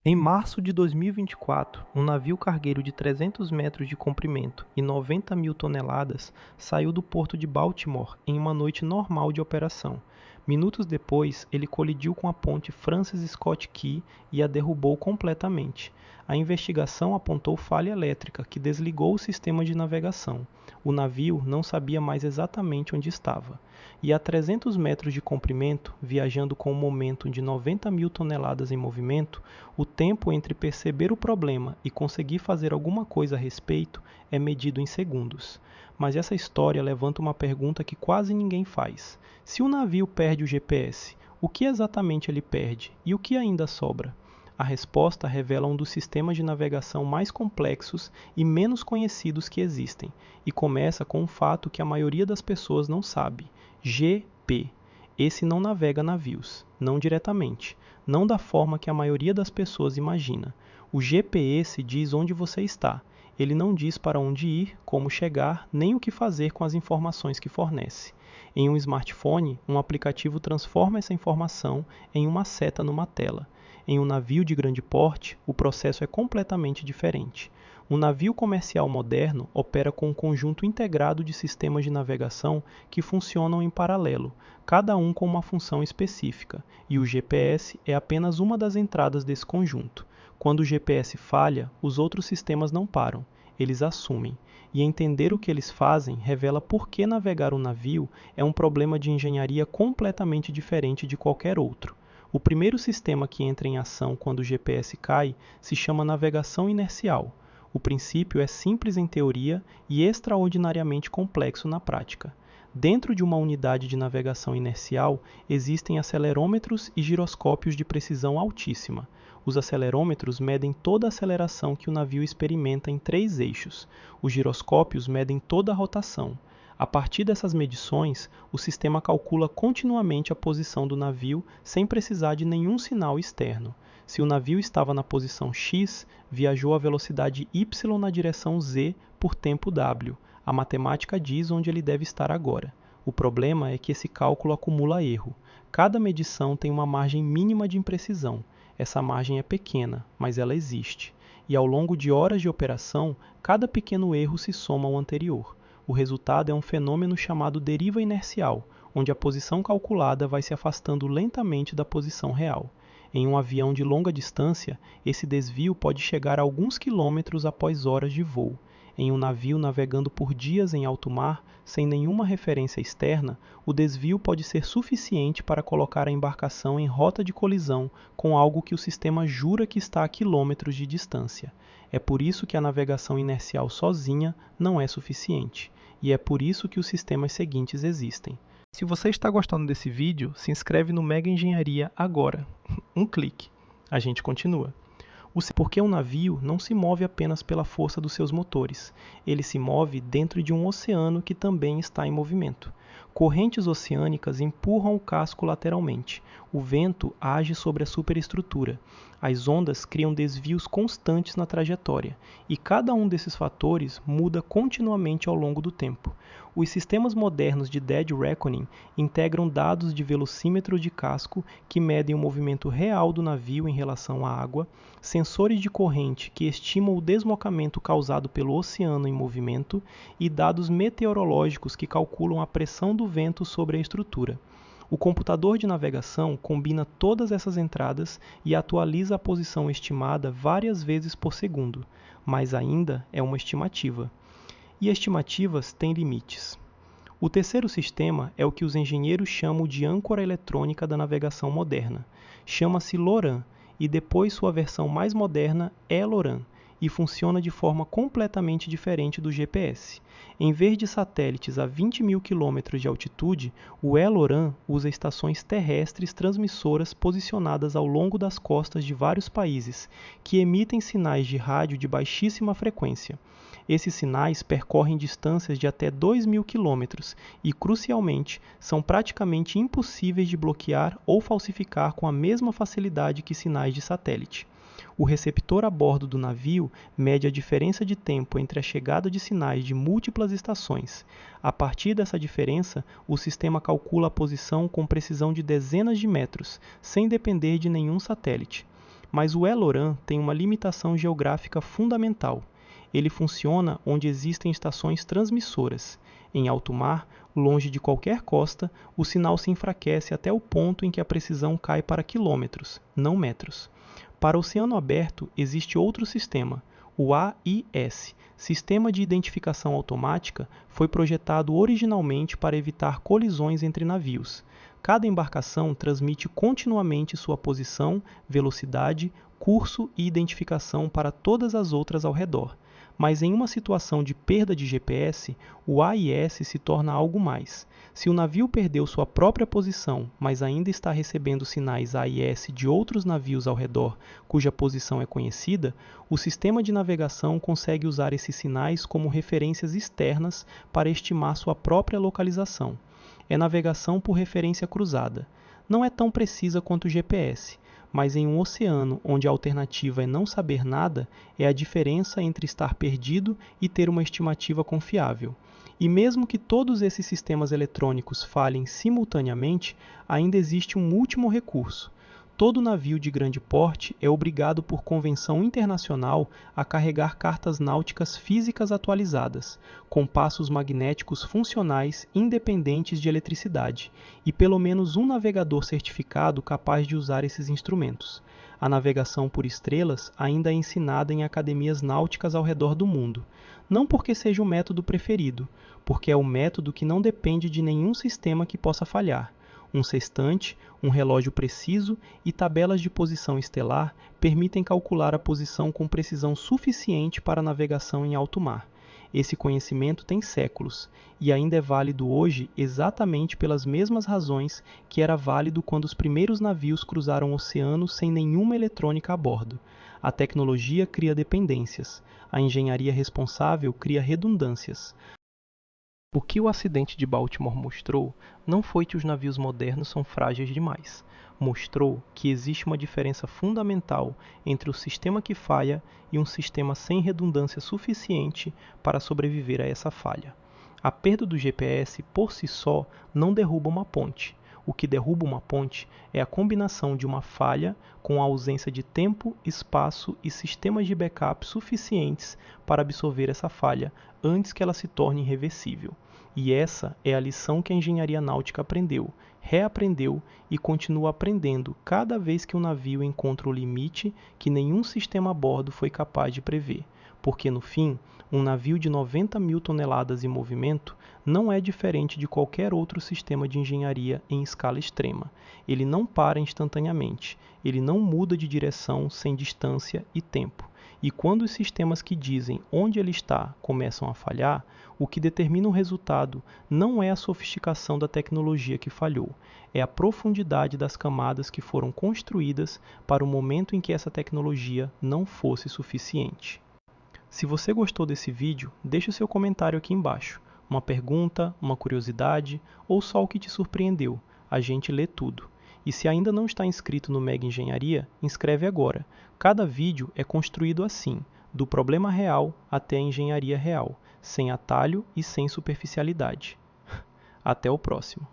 Em março de 2024, um navio cargueiro de 300 metros de comprimento e 90 mil toneladas saiu do porto de Baltimore em uma noite normal de operação. Minutos depois, ele colidiu com a ponte Francis Scott Key e a derrubou completamente. A investigação apontou falha elétrica que desligou o sistema de navegação. O navio não sabia mais exatamente onde estava. E a 300 metros de comprimento, viajando com um momento de 90 mil toneladas em movimento, o tempo entre perceber o problema e conseguir fazer alguma coisa a respeito é medido em segundos. Mas essa história levanta uma pergunta que quase ninguém faz. Se o navio perde o GPS, o que exatamente ele perde e o que ainda sobra? A resposta revela um dos sistemas de navegação mais complexos e menos conhecidos que existem, e começa com um fato que a maioria das pessoas não sabe: GP. Esse não navega navios, não diretamente, não da forma que a maioria das pessoas imagina. O GPS diz onde você está. Ele não diz para onde ir, como chegar, nem o que fazer com as informações que fornece. Em um smartphone, um aplicativo transforma essa informação em uma seta numa tela. Em um navio de grande porte, o processo é completamente diferente. Um navio comercial moderno opera com um conjunto integrado de sistemas de navegação que funcionam em paralelo, cada um com uma função específica, e o GPS é apenas uma das entradas desse conjunto. Quando o GPS falha, os outros sistemas não param, eles assumem. E entender o que eles fazem revela por que navegar um navio é um problema de engenharia completamente diferente de qualquer outro. O primeiro sistema que entra em ação quando o GPS cai se chama navegação inercial. O princípio é simples em teoria e extraordinariamente complexo na prática. Dentro de uma unidade de navegação inercial, existem acelerômetros e giroscópios de precisão altíssima. Os acelerômetros medem toda a aceleração que o navio experimenta em 3 eixos. Os giroscópios medem toda a rotação. A partir dessas medições, o sistema calcula continuamente a posição do navio sem precisar de nenhum sinal externo. Se o navio estava na posição X, viajou a velocidade y na direção z por tempo w. A matemática diz onde ele deve estar agora. O problema é que esse cálculo acumula erro. Cada medição tem uma margem mínima de imprecisão. Essa margem é pequena, mas ela existe. E ao longo de horas de operação, cada pequeno erro se soma ao anterior. O resultado é um fenômeno chamado deriva inercial, onde a posição calculada vai se afastando lentamente da posição real. Em um avião de longa distância, esse desvio pode chegar a alguns quilômetros após horas de voo. Em um navio navegando por dias em alto mar, sem nenhuma referência externa, o desvio pode ser suficiente para colocar a embarcação em rota de colisão com algo que o sistema jura que está a quilômetros de distância. É por isso que a navegação inercial sozinha não é suficiente, e é por isso que os sistemas seguintes existem. Se você está gostando desse vídeo, se inscreve no Mega Engenharia agora. Um clique. A gente continua. Porque um navio não se move apenas pela força dos seus motores. Ele se move dentro de um oceano que também está em movimento. Correntes oceânicas empurram o casco lateralmente. O vento age sobre a superestrutura. As ondas criam desvios constantes na trajetória, e cada um desses fatores muda continuamente ao longo do tempo. Os sistemas modernos de Dead Reckoning integram dados de velocímetro de casco que medem o movimento real do navio em relação à água, sensores de corrente que estimam o deslocamento causado pelo oceano em movimento e dados meteorológicos que calculam a pressão do vento sobre a estrutura. O computador de navegação combina todas essas entradas e atualiza a posição estimada várias vezes por segundo, mas ainda é uma estimativa. E estimativas têm limites. O terceiro sistema é o que os engenheiros chamam de âncora eletrônica da navegação moderna. Chama-se LORAN, e depois sua versão mais moderna é LORAN, e funciona de forma completamente diferente do GPS. Em vez de satélites a 20 mil quilômetros de altitude, o LORAN usa estações terrestres transmissoras posicionadas ao longo das costas de vários países, que emitem sinais de rádio de baixíssima frequência. Esses sinais percorrem distâncias de até 2.000 quilômetros e, crucialmente, são praticamente impossíveis de bloquear ou falsificar com a mesma facilidade que sinais de satélite. O receptor a bordo do navio mede a diferença de tempo entre a chegada de sinais de múltiplas estações. A partir dessa diferença, o sistema calcula a posição com precisão de dezenas de metros, sem depender de nenhum satélite. Mas o Eloran tem uma limitação geográfica fundamental. Ele funciona onde existem estações transmissoras. Em alto mar, longe de qualquer costa, o sinal se enfraquece até o ponto em que a precisão cai para quilômetros, não metros. Para o oceano aberto, existe outro sistema. O AIS, Sistema de Identificação Automática, foi projetado originalmente para evitar colisões entre navios. Cada embarcação transmite continuamente sua posição, velocidade, curso e identificação para todas as outras ao redor. Mas em uma situação de perda de GPS, o AIS se torna algo mais. Se o navio perdeu sua própria posição, mas ainda está recebendo sinais AIS de outros navios ao redor cuja posição é conhecida, o sistema de navegação consegue usar esses sinais como referências externas para estimar sua própria localização. É navegação por referência cruzada. Não é tão precisa quanto o GPS, mas em um oceano onde a alternativa é não saber nada, é a diferença entre estar perdido e ter uma estimativa confiável. E mesmo que todos esses sistemas eletrônicos falhem simultaneamente, ainda existe um último recurso. Todo navio de grande porte é obrigado por convenção internacional a carregar cartas náuticas físicas atualizadas, compassos magnéticos funcionais independentes de eletricidade, e pelo menos um navegador certificado capaz de usar esses instrumentos. A navegação por estrelas ainda é ensinada em academias náuticas ao redor do mundo. Não porque seja o método preferido, porque é o método que não depende de nenhum sistema que possa falhar. Um sextante, um relógio preciso e tabelas de posição estelar permitem calcular a posição com precisão suficiente para a navegação em alto mar. Esse conhecimento tem séculos, e ainda é válido hoje exatamente pelas mesmas razões que era válido quando os primeiros navios cruzaram oceanos sem nenhuma eletrônica a bordo. A tecnologia cria dependências, a engenharia responsável cria redundâncias. O que o acidente de Baltimore mostrou não foi que os navios modernos são frágeis demais. Mostrou que existe uma diferença fundamental entre o sistema que falha e um sistema sem redundância suficiente para sobreviver a essa falha. A perda do GPS por si só não derruba uma ponte. O que derruba uma ponte é a combinação de uma falha com a ausência de tempo, espaço e sistemas de backup suficientes para absorver essa falha antes que ela se torne irreversível. E essa é a lição que a engenharia náutica aprendeu, reaprendeu e continua aprendendo cada vez que um navio encontra o limite que nenhum sistema a bordo foi capaz de prever. Porque, no fim, um navio de 90 mil toneladas em movimento não é diferente de qualquer outro sistema de engenharia em escala extrema. Ele não para instantaneamente, ele não muda de direção sem distância e tempo. E quando os sistemas que dizem onde ele está começam a falhar, o que determina o resultado não é a sofisticação da tecnologia que falhou, é a profundidade das camadas que foram construídas para o momento em que essa tecnologia não fosse suficiente. Se você gostou desse vídeo, deixe o seu comentário aqui embaixo. Uma pergunta, uma curiosidade ou só o que te surpreendeu. A gente lê tudo. E se ainda não está inscrito no Mega Engenharia, inscreve agora. Cada vídeo é construído assim, do problema real até a engenharia real, sem atalho e sem superficialidade. Até o próximo.